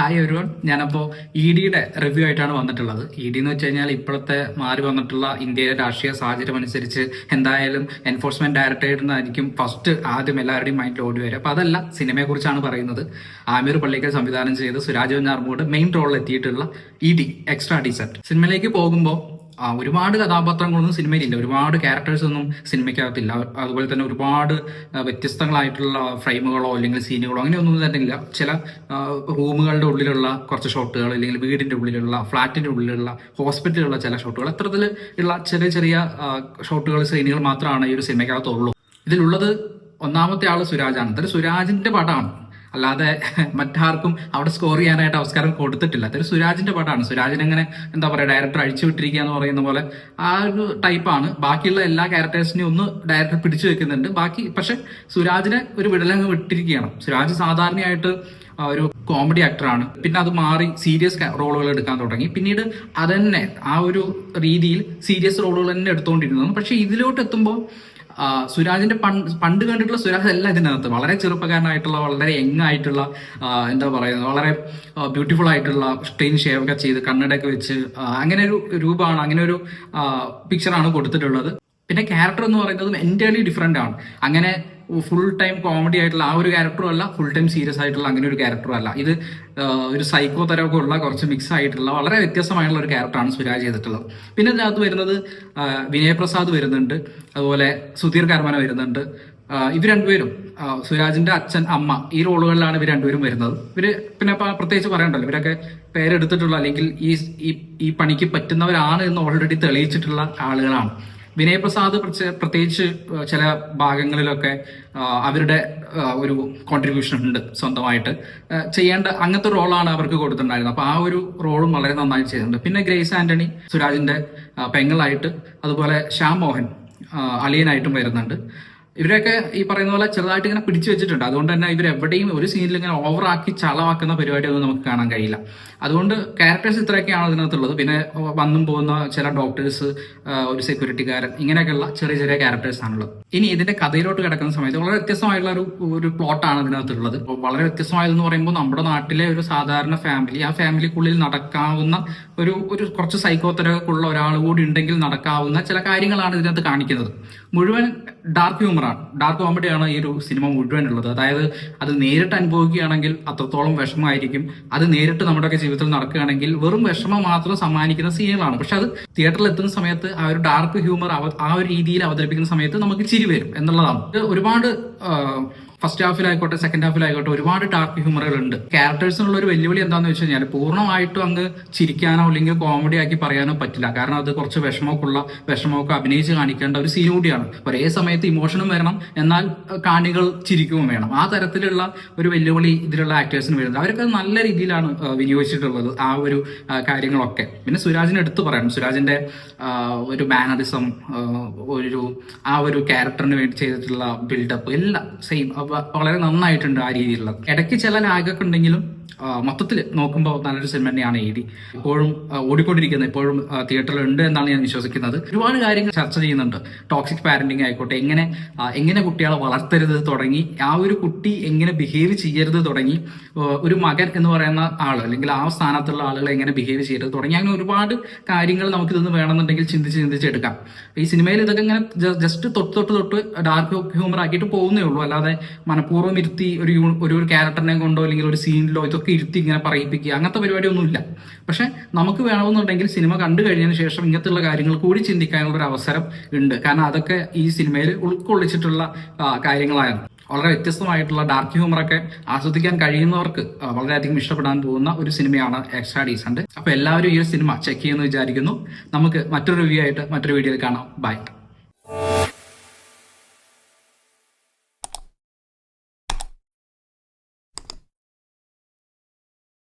Hi everyone, ഞാനപ്പോൾ EDയുടെ review ആയിട്ടാണ് വന്നിട്ടുള്ളത്. ED എന്ന് വെച്ച് കഴിഞ്ഞാൽ ഇപ്പോഴത്തെ മാറി വന്നിട്ടുള്ള ഇന്ത്യയിലെ രാഷ്ട്രീയ സാഹചര്യം അനുസരിച്ച് എന്തായാലും എൻഫോഴ്സ്മെന്റ് ഡയറക്ടറേറ്റ് എന്നായിരിക്കും ഫസ്റ്റ് ആദ്യം എല്ലാവരുടെയും മൈൻഡിൽ ഓടി വരിക. അപ്പോൾ അതല്ല, സിനിമയെ കുറിച്ചാണ് പറയുന്നത്. ആമിർ പള്ളിക്കൽ സംവിധാനം ചെയ്ത് സുരാജ് വെഞ്ഞാറമൂട് മെയിൻ റോളിൽ എത്തിയിട്ടുള്ള ED എക്സ്ട്രാ ഡീസന്റ്. സിനിമയിലേക്ക് പോകുമ്പോൾ ഒരുപാട് കഥാപാത്രങ്ങളൊന്നും സിനിമയിലില്ല, ഒരുപാട് ക്യാരക്ടേഴ്സ് ഒന്നും സിനിമയ്ക്കകത്തില്ല. അതുപോലെ തന്നെ ഒരുപാട് വ്യത്യസ്തങ്ങളായിട്ടുള്ള ഫ്രെയിമുകളോ അല്ലെങ്കിൽ സീനുകളോ അങ്ങനെയൊന്നും തന്നെ ഇല്ല. ചില റൂമുകളുടെ ഉള്ളിലുള്ള കുറച്ച് ഷോട്ടുകൾ, അല്ലെങ്കിൽ വീടിന്റെ ഉള്ളിലുള്ള, ഫ്ലാറ്റിന്റെ ഉള്ളിലുള്ള, ഹോസ്പിറ്റലിലുള്ള ചില ഷോട്ടുകൾ, അത്തരത്തിൽ ഉള്ള ചെറിയ ചെറിയ ഷോട്ടുകൾ, സീനുകൾ മാത്രമാണ് ഈ ഒരു സിനിമയ്ക്കകത്തുള്ളൂ. ഇതിലുള്ളത് ഒന്നാമത്തെ ആള് സുരാജാണ്. അതൊരു സുരാജിന്റെ പടമാണ്, അല്ലാതെ മറ്റാർക്കും അവിടെ സ്കോർ ചെയ്യാനായിട്ട് അവസരം കൊടുത്തിട്ടില്ല. അതൊരു സുരാജിന്റെ പടമാണ്. സുരാജിനെങ്ങനെ എന്താ പറയുക, ഡയറക്ടർ അഴിച്ചു വിട്ടിരിക്കുക എന്ന് പറയുന്ന പോലെ ആ ഒരു ടൈപ്പാണ്. ബാക്കിയുള്ള എല്ലാ ക്യാരക്ടേഴ്സിനെയും ഒന്ന് ഡയറക്ടർ പിടിച്ചു വെക്കുന്നുണ്ട്. ബാക്കി പക്ഷെ സുരാജിനെ ഒരു വിടലങ്ങ് വിട്ടിരിക്കുകയാണ്. സുരാജ് സാധാരണയായിട്ട് ഒരു കോമഡി ആക്ടറാണ്, പിന്നെ അത് മാറി സീരിയസ് റോളുകൾ എടുക്കാൻ തുടങ്ങി. പിന്നീട് അതന്നെ ആ ഒരു രീതിയിൽ സീരിയസ് റോളുകൾ തന്നെ എടുത്തുകൊണ്ടിരുന്നു. പക്ഷെ ഇതിലോട്ട് എത്തുമ്പോൾ സുരാജിന്റെ പണ്ട് കണ്ടിട്ടുള്ള സുരാജ് അല്ല ഇതിനകത്ത്. വളരെ ചെറുപ്പക്കാരനായിട്ടുള്ള, വളരെ യങ് ആയിട്ടുള്ള, എന്താ പറയുന്നത്, വളരെ ബ്യൂട്ടിഫുൾ ആയിട്ടുള്ള, സ്ട്രെയിൻ ഷേവ് ഒക്കെ ചെയ്ത് കണ്ണടയൊക്കെ വെച്ച് അങ്ങനെ ഒരു രൂപമാണ്, അങ്ങനെ ഒരു പിക്ചറാണ് കൊടുത്തിട്ടുള്ളത്. പിന്നെ ക്യാരക്ടർ എന്ന് പറയുന്നത് എൻറ്റയർലി ഡിഫറെന്റ് ആണ്. അങ്ങനെ ഫുൾ ടൈം കോമഡി ആയിട്ടുള്ള ആ ഒരു ക്യാരക്ടറും അല്ല, ഫുൾ ടൈം സീരിയസ് ആയിട്ടുള്ള അങ്ങനെ ഒരു ക്യാരക്ടറും അല്ല. ഇത് ഒരു സൈക്കോ തരമൊക്കെ ഉള്ള കുറച്ച് മിക്സ് ആയിട്ടുള്ള വളരെ വ്യത്യസ്തമായിട്ടുള്ള ഒരു ക്യാരക്ടറാണ് സുരാജ് ചെയ്തിട്ടുള്ളത്. പിന്നെ ഇതിനകത്ത് വരുന്നത് വിനയ് പ്രസാദ് വരുന്നുണ്ട്, അതുപോലെ സുധീർ കർമ്മന വരുന്നുണ്ട്. ഇവർ രണ്ടുപേരും, സുരാജിന്റെ അച്ഛൻ, അമ്മ, ഈ റോളുകളിലാണ് ഇവർ രണ്ടുപേരും വരുന്നത്. ഇവര് പിന്നെ പ്രത്യേകിച്ച് പറയണ്ടല്ലോ, ഇവരൊക്കെ പേരെടുത്തിട്ടുള്ള അല്ലെങ്കിൽ ഈ പണിക്ക് പറ്റുന്നവരാണ് എന്ന് ഓൾറെഡി തെളിയിച്ചിട്ടുള്ള ആളുകളാണ്. വിനയ് പ്രസാദ് പ്രത്യേകിച്ച് ചില ഭാഗങ്ങളിലൊക്കെ അവരുടെ ഒരു കോൺട്രിബ്യൂഷൻ ഉണ്ട്, സ്വന്തമായിട്ട് ചെയ്യേണ്ട അങ്ങനത്തെ റോളാണ് അവർക്ക് കൊടുത്തിട്ടുണ്ടായിരുന്നത്. അപ്പൊ ആ ഒരു റോളും വളരെ നന്നായി ചെയ്തിട്ടുണ്ട്. പിന്നെ ഗ്രേസ് ആന്റണി സുരാജിന്റെ പെങ്ങളായിട്ട്, അതുപോലെ ശ്യാം മോഹൻ അളിയനായിട്ടും വരുന്നുണ്ട്. ഇവരൊക്കെ ഈ പറയുന്ന പോലെ ചെറുതായിട്ട് ഇങ്ങനെ പിടിച്ചു വെച്ചിട്ടുണ്ട്. അതുകൊണ്ട് തന്നെ ഇവരെവിടെയും ഒരു സീനിൽ ഇങ്ങനെ ഓവറാക്കി ചളവാക്കുന്ന പരിപാടിയൊന്നും നമുക്ക് കാണാൻ കഴിയില്ല. അതുകൊണ്ട് ക്യാരക്ടേഴ്സ് ഇത്രയൊക്കെയാണ് അതിനകത്തുള്ളത്. പിന്നെ വന്നും പോകുന്ന ചില ഡോക്ടേഴ്സ്, ഒരു സെക്യൂരിറ്റിക്കാരൻ, ഇങ്ങനെയൊക്കെയുള്ള ചെറിയ ചെറിയ ക്യാരക്ടേഴ്സ് ആണുള്ളത്. ഇനി ഇതിന്റെ കഥയിലോട്ട് കിടക്കുന്ന സമയത്ത് വളരെ വ്യത്യസ്തമായിട്ടുള്ള ഒരു പ്ലോട്ടാണ് ഇതിനകത്തുള്ളത്. വളരെ വ്യത്യസ്തമായതെന്ന് പറയുമ്പോൾ നമ്മുടെ നാട്ടിലെ ഒരു സാധാരണ ഫാമിലി, ആ ഫാമിലിക്കുള്ളിൽ നടക്കാവുന്ന ഒരു കുറച്ച് സൈക്കോത്തരക്കുള്ള ഒരാൾ കൂടി ഉണ്ടെങ്കിൽ നടക്കാവുന്ന ചില കാര്യങ്ങളാണ് ഇതിനകത്ത് കാണിക്കുന്നത്. മുഴുവൻ ഡാർക്ക് ഹ്യൂമറാണ്, ഡാർക്ക് കോമഡിയാണ് ഈ ഒരു സിനിമ മുഴുവൻ ഉള്ളത്. അതായത് അത് നേരിട്ട് അനുഭവിക്കുകയാണെങ്കിൽ അത്രത്തോളം വിഷമമായിരിക്കും. അത് നേരിട്ട് നമ്മുടെയൊക്കെ ജീവിതത്തിൽ നടക്കുകയാണെങ്കിൽ വെറും വിഷമം മാത്രം സമ്മാനിക്കുന്ന സീനുകളാണ്. പക്ഷെ അത് തിയേറ്ററിൽ എത്തുന്ന സമയത്ത് ആ ഒരു ഡാർക്ക് ഹ്യൂമർ ആ ഒരു രീതിയിൽ അവതരിപ്പിക്കുന്ന സമയത്ത് നമുക്ക് ചിരി വരും എന്നുള്ളതാണ്. ഇത് ഒരുപാട് ഫസ്റ്റ് ഹാഫിലായിക്കോട്ടെ സെക്കൻഡ് ഹാഫിലായിക്കോട്ടെ ഒരുപാട് ഡാർക്ക് ഹ്യൂമറുകൾ ഉണ്ട്. ക്യാരക്ടേഴ്സിനുള്ള ഒരു വെല്ലുവിളി എന്താണെന്ന് വെച്ച് കഴിഞ്ഞാൽ പൂർണ്ണമായിട്ടും അങ്ങ് ചിരിക്കാനോ അല്ലെങ്കിൽ കോമഡി ആക്കി പറയാനോ പറ്റില്ല. കാരണം അത് കുറച്ച് വിഷമമൊക്കെ അഭിനയിച്ച് കാണിക്കേണ്ട ഒരു സീൻ കൂടിയാണ്. ഒരേ സമയത്ത് ഇമോഷനും വരണം, എന്നാൽ കാണികൾ ചിരിക്കുകയും വേണം. ആ തരത്തിലുള്ള ഒരു വെല്ലുവിളി ഇതിലുള്ള ആക്ടേഴ്സിന് വരുന്നത്. അവരൊക്കെ നല്ല രീതിയിലാണ് വിനിയോഗിച്ചിട്ടുള്ളത് ആ ഒരു കാര്യങ്ങളൊക്കെ. പിന്നെ സുരാജിനെ എടുത്തു പറയണം. സുരാജിന്റെ ഒരു മാനറിസം, ആ ഒരു ക്യാരക്ടറിന് വേണ്ടി ചെയ്തിട്ടുള്ള ബിൽഡപ്പ് എല്ലാം സെയിം, വളരെ നന്നായിട്ടുണ്ട് ആ രീതിയിലുള്ളത്. ഇടയ്ക്ക് ചില ലാഗൊക്കെ ഉണ്ടെങ്കിലും മൊത്തത്തിൽ നോക്കുമ്പോൾ നല്ലൊരു സിനിമ തന്നെയാണ് ED. ഇപ്പോഴും ഓടിക്കൊണ്ടിരിക്കുന്നത്, ഇപ്പോഴും തിയേറ്ററിൽ ഉണ്ട് എന്നാണ് ഞാൻ വിശ്വസിക്കുന്നത്. ഒരുപാട് കാര്യങ്ങൾ ചർച്ച ചെയ്യുന്നുണ്ട്. ടോക്സിക് പാരന്റിങ് ആയിക്കോട്ടെ, എങ്ങനെ കുട്ടികളെ വളർത്തരുത് തുടങ്ങി, ആ ഒരു കുട്ടി എങ്ങനെ ബിഹേവ് ചെയ്യരുത് തുടങ്ങി, ഒരു മകൻ എന്ന് പറയുന്ന ആൾ അല്ലെങ്കിൽ ആ സ്ഥാനത്തുള്ള ആളുകൾ എങ്ങനെ ബിഹേവ് ചെയ്യരുത് തുടങ്ങി, അങ്ങനെ ഒരുപാട് കാര്യങ്ങൾ നമുക്ക് ഇതൊന്ന് വേണമെന്നുണ്ടെങ്കിൽ ചിന്തിച്ചെടുക്കാം. ഈ സിനിമയിൽ ഇതൊക്കെ ഇങ്ങനെ ജസ്റ്റ് തൊട്ട് ഡാർക്ക് ഹ്യൂമർ ആക്കിയിട്ട് പോകുന്നേ ഉള്ളൂ. അല്ലാതെ മനഃപൂർവ്വം ഇരുത്തി ഒരു ക്യാരക്ടറിനെ കൊണ്ടോ അല്ലെങ്കിൽ ഒരു സീനിലോ ഇതൊക്കെ ഇരുത്തി ഇങ്ങനെ പറയിപ്പിക്കുക, അങ്ങനത്തെ പരിപാടിയൊന്നുമില്ല. പക്ഷെ നമുക്ക് വേണമെന്നുണ്ടെങ്കിൽ സിനിമ കണ്ടു കഴിഞ്ഞതിന് ശേഷം ഇങ്ങനത്തെയുള്ള കാര്യങ്ങൾ കൂടി ചിന്തിക്കാനുള്ള ഒരു അവസരം ഉണ്ട്. കാരണം അതൊക്കെ ഈ സിനിമയിൽ ഉൾക്കൊള്ളിച്ചിട്ടുള്ള കാര്യങ്ങളായിരുന്നു. വളരെ വ്യത്യസ്തമായിട്ടുള്ള ഡാർക്ക് ഹ്യൂമറൊക്കെ ആസ്വദിക്കാൻ കഴിയുന്നവർക്ക് വളരെയധികം ഇഷ്ടപ്പെടാൻ പോകുന്ന ഒരു സിനിമയാണ് എക്സ്ട്രാ ഡീസന്റ്. അപ്പൊ എല്ലാവരും ഈ ഒരു സിനിമ ചെക്ക് ചെയ്യുമെന്ന് വിചാരിക്കുന്നു. നമുക്ക് മറ്റൊരു റിവ്യൂ ആയിട്ട് മറ്റൊരു വീഡിയോയിൽ കാണാം. ബൈ.